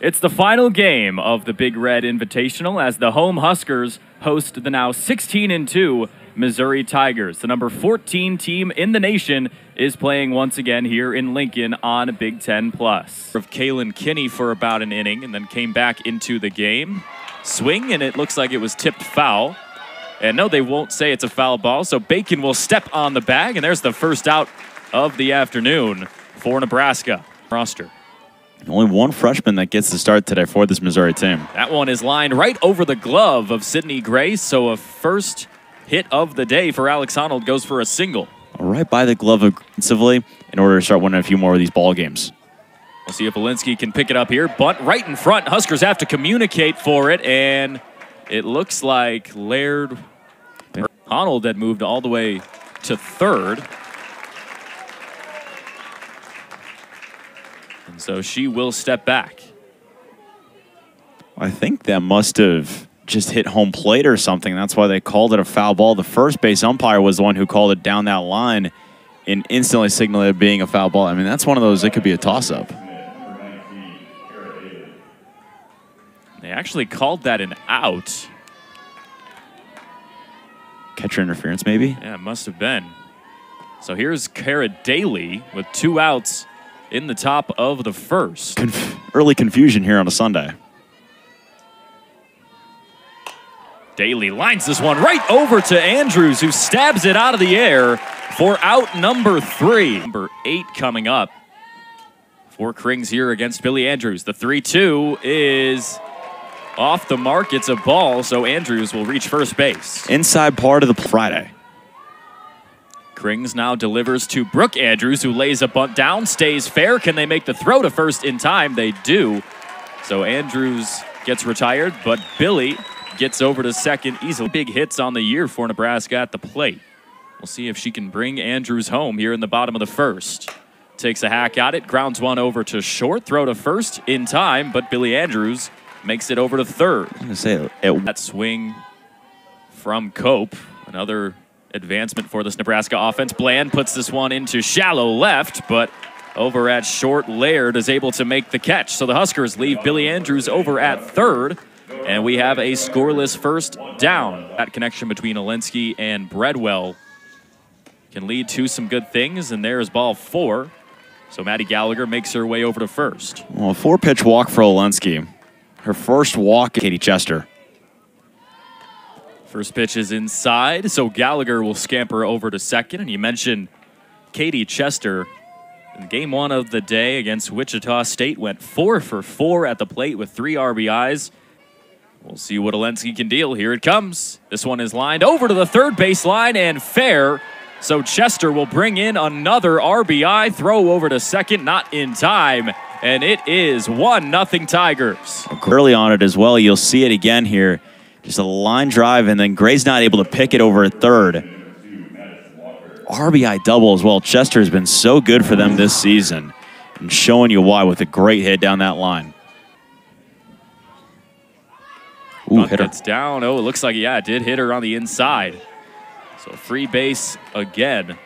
It's the final game of the Big Red Invitational as the home Huskers host the now 16-2 Missouri Tigers. The number 14 team in the nation is playing once again here in Lincoln on Big Ten Plus. Of Kalen Kinney for about an inning and then came back into the game. Swing, and it looks like it was tipped foul. And no, they won't say it's a foul ball, so Bacon will step on the bag, and there's the first out of the afternoon for Nebraska roster. Only one freshman that gets the start today for this Missouri team. That one is lined right over the glove of Sydney Grace, so a first hit of the day for Alex Honnold goes for a single. Right by the glove aggressively in order to start winning a few more of these ball games. We'll see if Alinsky can pick it up here. Bunt right in front. Huskers have to communicate for it, and it looks like Laird Honnold had moved all the way to third. And so she will step back. I think that must have just hit home plate or something. That's why they called it a foul ball. The first base umpire was the one who called it down that line and instantly signaled it being a foul ball. I mean, that's one of those, it could be a toss-up. They actually called that an out. Catcher interference, maybe? Yeah, it must have been. So here's Kara Daly with 2 outs in the top of the first. Early confusion here on a Sunday. Daly lines this one right over to Andrews, who stabs it out of the air for out number 3. Number 8 coming up for Krings here against Billy Andrews. The 3-2 is off the mark. It's a ball, so Andrews will reach first base. Inside part of the Friday. Krings now delivers to Brooke Andrews, who lays a bunt down, stays fair. Can they make the throw to first in time? They do. So Andrews gets retired, but Billy gets over to second easily. Big hits on the year for Nebraska at the plate. We'll see if she can bring Andrews home here in the bottom of the first. Takes a hack at it, grounds one over to short, throw to first in time, but Billy Andrews makes it over to third. I'm gonna say that swing from Cope, another advancement for this Nebraska offense. Bland puts this one into shallow left, but over at short, Laird is able to make the catch. So the Huskers leave Billy Andrews over at third, and we have a scoreless first down. That connection between Alinsky and Bredwell can lead to some good things, and there's ball 4. So Maddie Gallagher makes her way over to first. Well, a 4-pitch walk for Alinsky. Her first walk, Katie Chester. First pitch is inside, so Gallagher will scamper over to second. And you mentioned Katie Chester. In game 1 of the day against Wichita State, went 4 for 4 at the plate with 3 RBIs. We'll see what Alinsky can deal. Here it comes. This one is lined over to the third base line and fair. So Chester will bring in another RBI. Throw over to second, not in time. And it is 1-0 Tigers. Early on it as well. You'll see it again here. Just a line drive, and then Gray's not able to pick it over at third. RBI double as well. Chester has been so good for them this season, and showing you why with a great hit down that line. Ooh, hit her. It's down. Oh, it looks like, yeah, it did hit her on the inside. So free base again.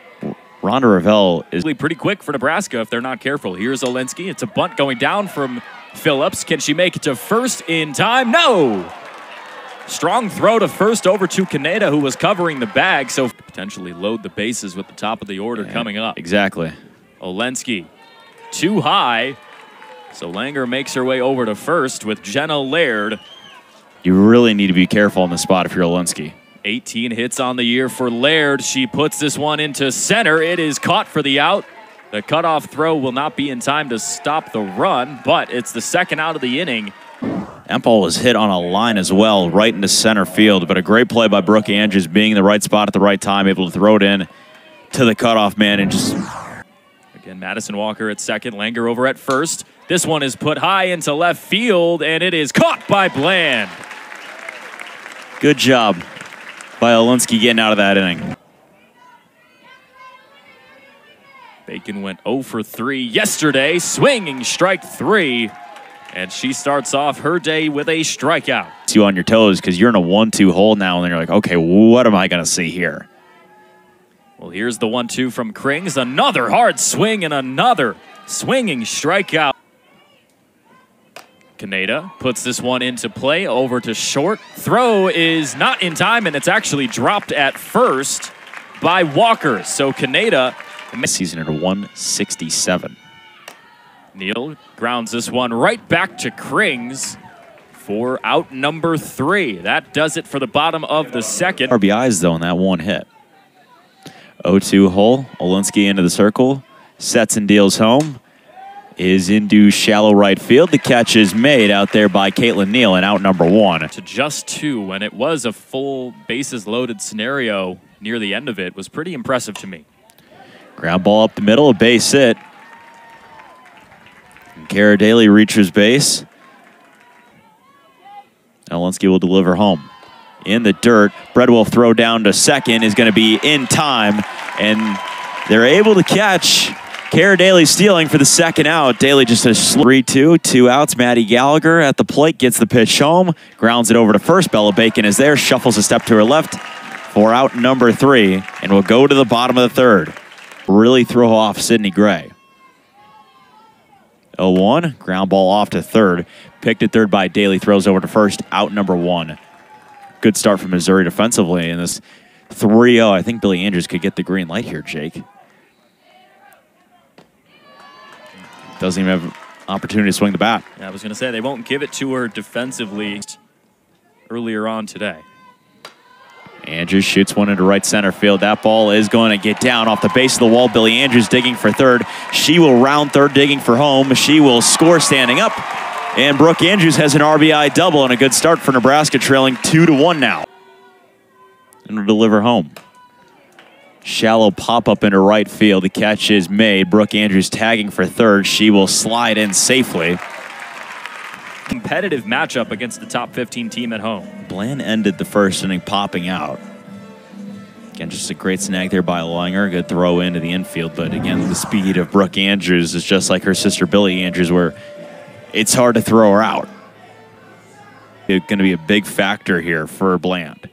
Rhonda Ravel is pretty quick for Nebraska if they're not careful. Here's Alinsky. It's a bunt going down from Phillips. Can she make it to first in time? No! Strong throw to first over to Kaneda, who was covering the bag, so potentially load the bases with the top of the order coming up. Exactly. Alinsky too high, so Langer makes her way over to first with Jenna Laird. You really need to be careful on the spot if you're Alinsky. 18 hits on the year for Laird. She puts this one into center. It is caught for the out. The cutoff throw will not be in time to stop the run, but it's the second out of the inning. That ball was hit on a line as well, right into center field, but a great play by Brooke Andrews, being in the right spot at the right time, able to throw it in to the cutoff man and just... Again, Madison Walker at second, Langer over at first. This one is put high into left field, and it is caught by Bland. Good job by Alinsky getting out of that inning. Bacon went 0 for 3 yesterday, swinging strike 3. And she starts off her day with a strikeout. You on your toes because you're in a 1-2 hole now, and then you're like, okay, what am I going to see here? Well, here's the 1-2 from Krings. Another hard swing and another swinging strikeout. Kaneda puts this one into play, over to short. Throw is not in time, and it's actually dropped at first by Walker. So Kaneda... Season at 167. Neal grounds this one right back to Krings for out number 3. That does it for the bottom of the second. RBIs, though, in that one hit. 0-2 hole. Olinsky into the circle. Sets and deals home. Is into shallow right field. The catch is made out there by Caitlin Neal, and out number 1. To just 2 when it was a full bases loaded scenario near the end of it was pretty impressive to me. Ground ball up the middle, a base hit. And Kara Daly reaches base. Olinsky will deliver home. In the dirt, Breadwell throw down to second is going to be in time, and they're able to catch Kara Daly stealing for the second out. Daly just a 3-2, 2 outs. Maddie Gallagher at the plate gets the pitch home, grounds it over to first. Bella Bacon is there, shuffles a step to her left for out number 3, and will go to the bottom of the third. Really throw off Sydney Gray. 0-1, ground ball off to third. Picked at third by Daly, throws over to first, out number 1. Good start from Missouri defensively in this 3-0. I think Billy Andrews could get the green light here, Jake. Doesn't even have an opportunity to swing the bat. Yeah, I was going to say, they won't give it to her defensively earlier on today. Andrews shoots one into right center field. That ball is going to get down off the base of the wall. Billy Andrews digging for third. She will round third, digging for home. She will score standing up. And Brooke Andrews has an RBI double and a good start for Nebraska, trailing 2-1 now. And will deliver home. Shallow pop-up into right field. The catch is made. Brooke Andrews tagging for third. She will slide in safely. Competitive matchup against the top 15 team at home. Bland ended the first inning popping out. Again, just a great snag there by Langer. Good throw into the infield. But again, the speed of Brooke Andrews is just like her sister Billy Andrews, where it's hard to throw her out. It's going to be a big factor here for Bland.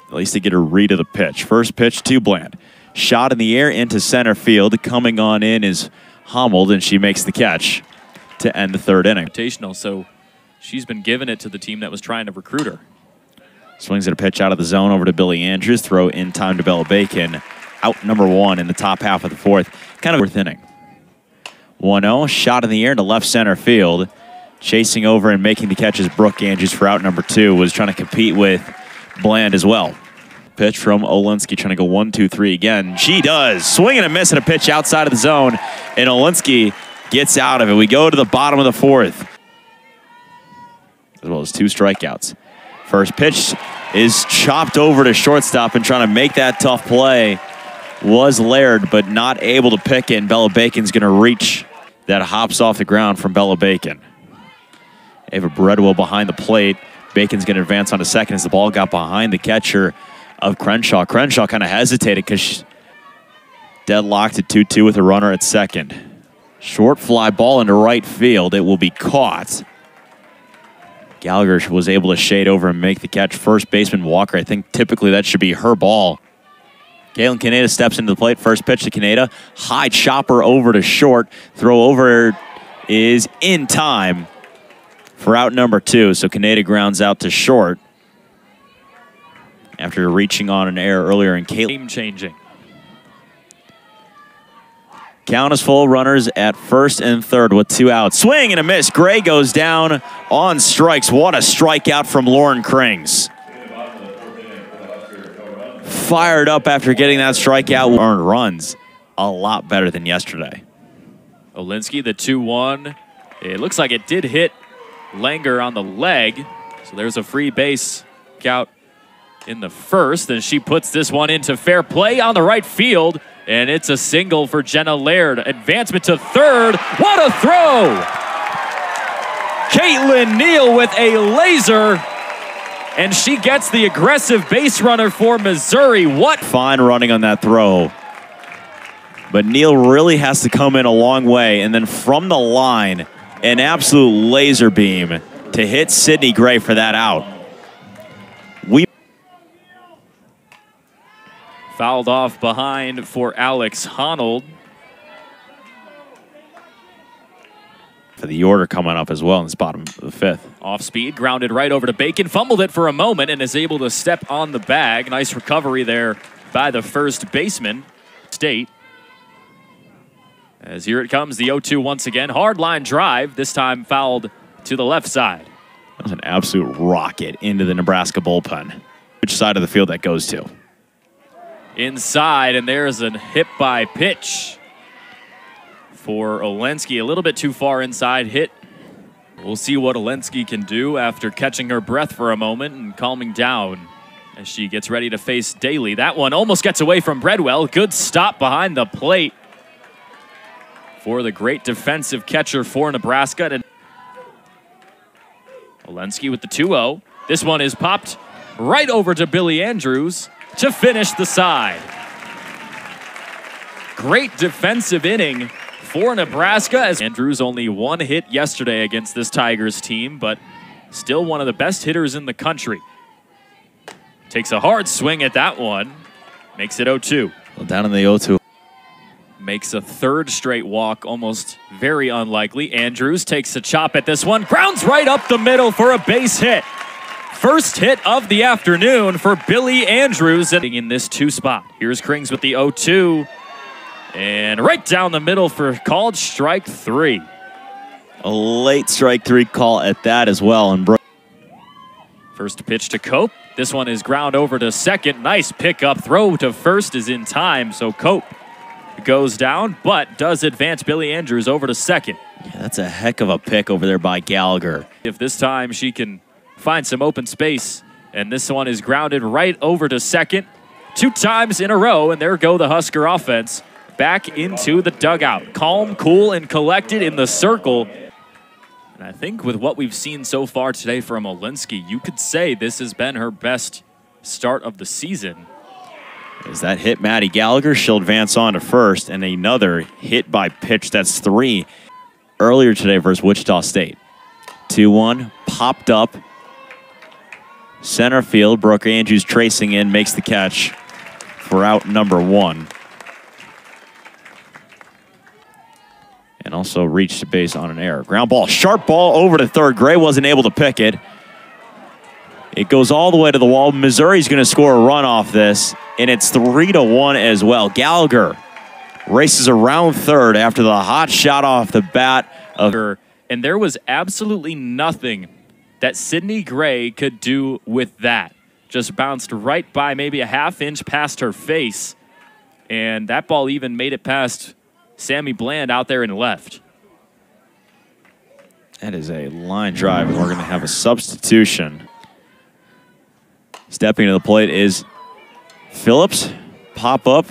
At least to get a read of the pitch. First pitch to Bland. Shot in the air into center field. Coming on in is Hummel, and she makes the catch to end the third inning. So she's been giving it to the team that was trying to recruit her. Swings at a pitch out of the zone over to Billy Andrews. Throw in time to Bella Bacon. Out number 1 in the top half of the fourth. Kind of fourth inning. 1-0. Shot in the air into left center field. Chasing over and making the catch is Brooke Andrews for out number 2. Was trying to compete with Bland as well. Pitch from Olinsky, trying to go 1-2-3 again. She does. Swing and a miss at a pitch outside of the zone. And Olinsky gets out of it. We go to the bottom of the fourth. As well as 2 strikeouts. First pitch is chopped over to shortstop, and trying to make that tough play was Laird, but not able to pick it. And Bella Bacon's going to reach. That hops off the ground from Bella Bacon. Ava Breadwell behind the plate. Bacon's going to advance on to second as the ball got behind the catcher of Crenshaw. Crenshaw kind of hesitated because deadlocked at 2-2 with a runner at second. Short fly ball into right field. It will be caught. Gallagher was able to shade over and make the catch. First baseman Walker, I think typically that should be her ball. Galen Kaneda steps into the plate. First pitch to Kaneda. High chopper over to short. Throw over is in time for out number 2. So Kaneda grounds out to short after reaching on an error earlier in Caitlin. Game-changing. Count is full, runners at first and third with 2 outs. Swing and a miss. Gray goes down on strikes. What a strikeout from Lauren Krings. Fired up after getting that strikeout. Earned runs a lot better than yesterday. Olinsky, the 2-1. It looks like it did hit Langer on the leg. So there's a free base out in the first. And she puts this one into fair play on the right field. And it's a single for Jenna Laird. Advancement to third. What a throw! Caitlin Neal with a laser. And she gets the aggressive base runner for Missouri. What fine running on that throw. But Neal really has to come in a long way. And then from the line, an absolute laser beam to hit Sydney Gray for that out. Fouled off behind for Alex Honnold. for the order coming up as well in this bottom of the fifth. Off speed, grounded right over to Bacon, fumbled it for a moment and is able to step on the bag. Nice recovery there by the first baseman, State. As here it comes, the 0-2 once again. Hard line drive, this time fouled to the left side. That was an absolute rocket into the Nebraska bullpen. Which side of the field that goes to? Inside, and there's a hit by pitch for Olensky. A little bit too far inside hit. We'll see what Olensky can do after catching her breath for a moment and calming down as she gets ready to face Daly. That one almost gets away from Breadwell. Good stop behind the plate for the great defensive catcher for Nebraska. And Olensky with the 2-0. This one is popped right over to Billy Andrews to finish the side. Great defensive inning for Nebraska, as Andrews only one hit yesterday against this Tigers team, but still one of the best hitters in the country. Takes a hard swing at that one, makes it 0-2. Well, down in the 0-2. Makes a third straight walk, almost very unlikely. Andrews takes a chop at this one, grounds right up the middle for a base hit. First hit of the afternoon for Billy Andrews in this 2 spot. Here's Krings with the 0-2. And right down the middle for called strike 3. A late strike 3 call at that as well. And first pitch to Cope. This one is ground over to second. Nice pickup. Throw to first is in time. So Cope goes down, but does advance Billy Andrews over to second. Yeah, that's a heck of a pick over there by Gallagher. If this time she can find some open space, and this one is grounded right over to second 2 times in a row, and there go the Husker offense back into the dugout. Calm, cool, and collected in the circle. And I think with what we've seen so far today from Olensky, you could say this has been her best start of the season. As that hit Maddie Gallagher, she'll advance on to first, and another hit by pitch. That's 3 earlier today versus Wichita State. 2-1, popped up. Center field, Brooke Andrews tracing in, makes the catch for out number 1. And also reached the base on an error. Ground ball, sharp ball over to third. Gray wasn't able to pick it. It goes all the way to the wall. Missouri's going to score a run off this, and it's 3-1 as well. Gallagher races around third after the hot shot off the bat of her. And there was absolutely nothing that Sydney Gray could do with that. Just bounced right by, maybe a ½ inch past her face. And that ball even made it past Sammy Bland out there in left. That is a line drive, and we're going to have a substitution. Stepping to the plate is Phillips. Pop up.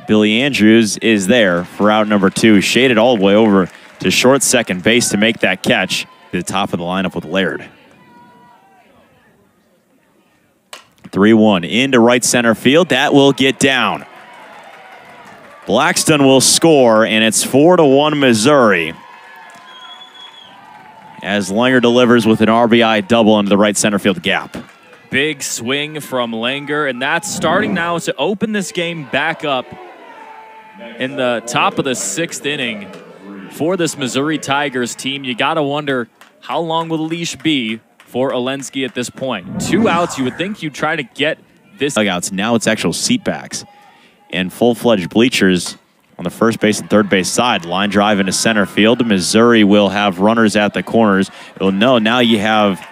Billy Andrews is there for out number 2. Shaded all the way over to short second base to make that catch. To the top of the lineup with Laird. 3-1 into right center field. That will get down. Blackstone will score, and it's 4-1 Missouri. As Langer delivers with an RBI double into the right center field gap. Big swing from Langer, and that's starting now to open this game back up in the top of the 6th inning for this Missouri Tigers team. You got to wonder, how long will the leash be for Olensky at this point? 2 outs, you would think you'd try to get this. Dugouts, now it's actual seat backs and full-fledged bleachers on the first base and third base side. Line drive into center field. Missouri will have runners at the corners. Oh no, now you have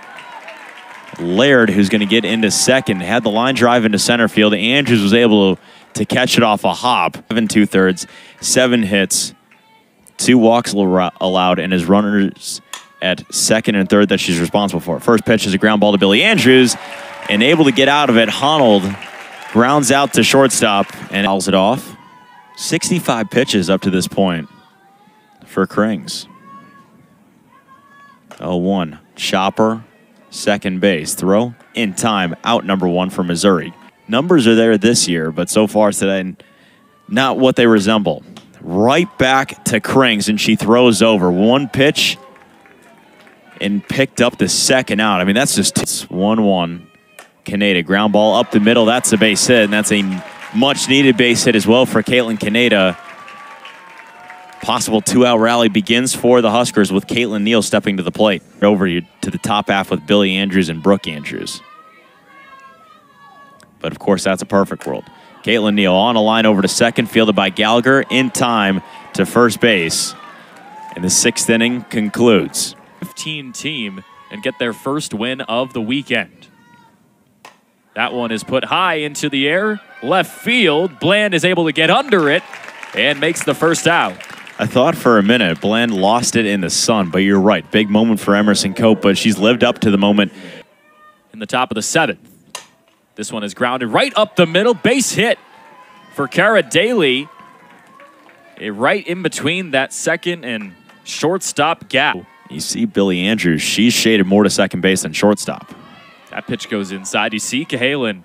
Laird, who's going to get into second. Had the line drive into center field. Andrews was able to catch it off a hop. 7 2/3, 7 hits, 2 walks allowed, and his runners at second and third that she's responsible for. First pitch is a ground ball to Billy Andrews, and able to get out of it. Honnold grounds out to shortstop and fouls it off. 65 pitches up to this point for Krings. 0-1. Chopper, second base. Throw in time. Out number 1 for Missouri. Numbers are there this year, but so far today, not what they resemble. Right back to Krings, and she throws over. 1 pitch and picked up the second out. I mean, that's just 1-1. Kaneda, ground ball up the middle. That's a base hit, and that's a much-needed base hit as well for Caitlin Kaneda. possible two-out rally begins for the Huskers with Caitlin Neal stepping to the plate. Over to the top half with Billy Andrews and Brooke Andrews. But, of course, that's a perfect world. Caitlin Neal on a line over to second, fielded by Gallagher in time to first base. And the 6th inning concludes. 15 team and get their first win of the weekend. That one is put high into the air. Left field. Bland is able to get under it and makes the first out. I thought for a minute Bland lost it in the sun, but you're right. Big moment for Emerson Cope, but she's lived up to the moment. In the top of the 7th. This one is grounded right up the middle. Base hit for Cara Daly. Right in between that second and shortstop gap. You see Billy Andrews. She's shaded more to second base than shortstop. That pitch goes inside. You see Cahalan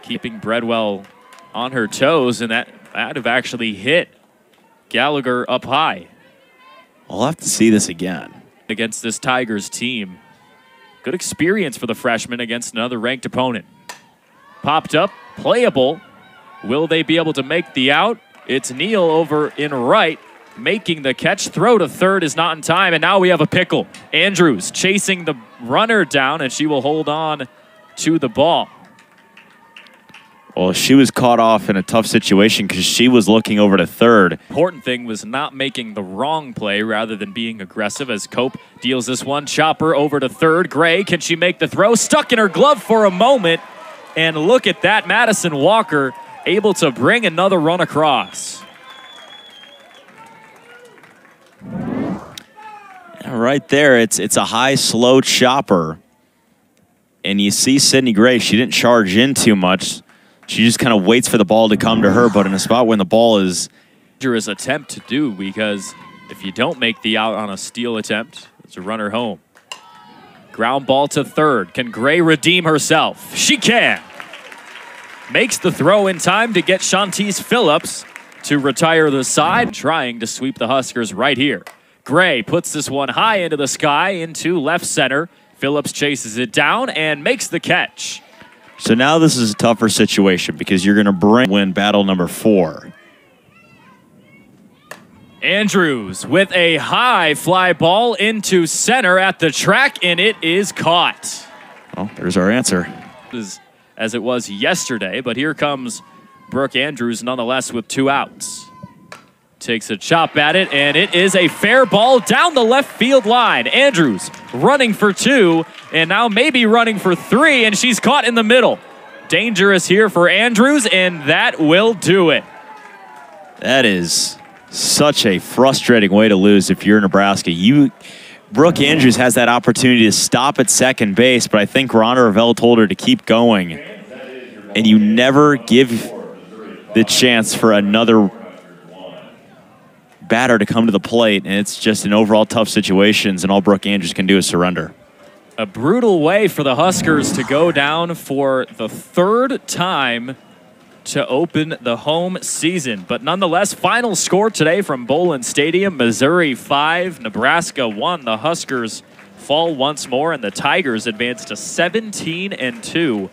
keeping Breadwell on her toes, and that would have actually hit Gallagher up high. We'll have to see this again. Against this Tigers team. Good experience for the freshman against another ranked opponent. Popped up, playable. Will they be able to make the out? It's Neal over in right, making the catch. Throw to third is not in time, and now we have a pickle. Andrews chasing the runner down, and she will hold on to the ball. Well, she was caught off in a tough situation because she was looking over to third. Important thing was not making the wrong play rather than being aggressive as Cope deals this one. Chopper over to third. Gray, can she make the throw? Stuck in her glove for a moment. And look at that, Madison Walker able to bring another run across. Right there, it's a high, slow chopper. And you see Sydney Gray, she didn't charge in too much. She just kind of waits for the ball to come to her, but in a spot when the ball is... Dangerous attempt to do, because if you don't make the out on a steal attempt, it's a runner home. Ground ball to third. Can Gray redeem herself? She can. Makes the throw in time to get Shantice Phillips to retire the side, trying to sweep the Huskers right here. Gray puts this one high into the sky, into left center. Phillips chases it down and makes the catch. So now this is a tougher situation because you're going to win battle number 4. Andrews with a high fly ball into center at the track, and it is caught. Well, there's our answer. As it was yesterday, but here comes Brooke Andrews nonetheless with 2 outs. Takes a chop at it, and it is a fair ball down the left field line. Andrews running for 2, and now maybe running for 3, and she's caught in the middle. Dangerous here for Andrews, and that will do it. That is such a frustrating way to lose if you're Nebraska. Brooke Andrews has that opportunity to stop at second base, but I think Rhonda Ravel told her to keep going. And you never give the chance for another batter to come to the plate, and it's just an overall tough situations, and all Brooke Andrews can do is surrender. A brutal way for the Huskers to go down for the 3rd time to open the home season. But nonetheless, final score today from Bolin Stadium, Missouri 5, Nebraska 1. The Huskers fall once more, and the Tigers advance to 17-2.